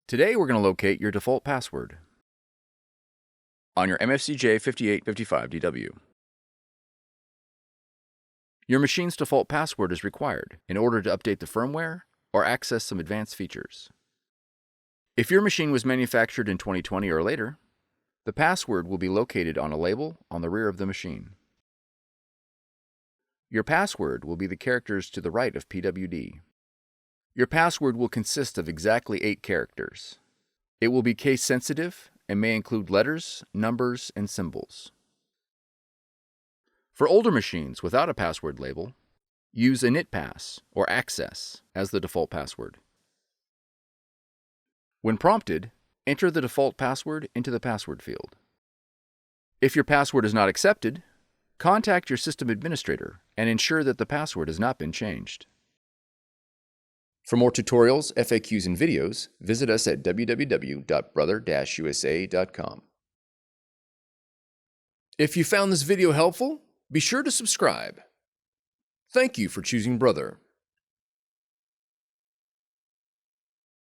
Today we're going to locate your default password on your MFCJ5855DW. Your machine's default password is required in order to update the firmware or access some advanced features. If your machine was manufactured in 2020 or later, the password will be located on a label on the rear of the machine. Your password will be the characters to the right of PWD. Your password will consist of exactly 8 characters. It will be case sensitive and may include letters, numbers, and symbols. For older machines without a password label, use initpass or access as the default password. When prompted, enter the default password into the password field. If your password is not accepted, contact your system administrator and ensure that the password has not been changed. For more tutorials, FAQs, and videos, visit us at www.brother-usa.com. If you found this video helpful, be sure to subscribe. Thank you for choosing Brother.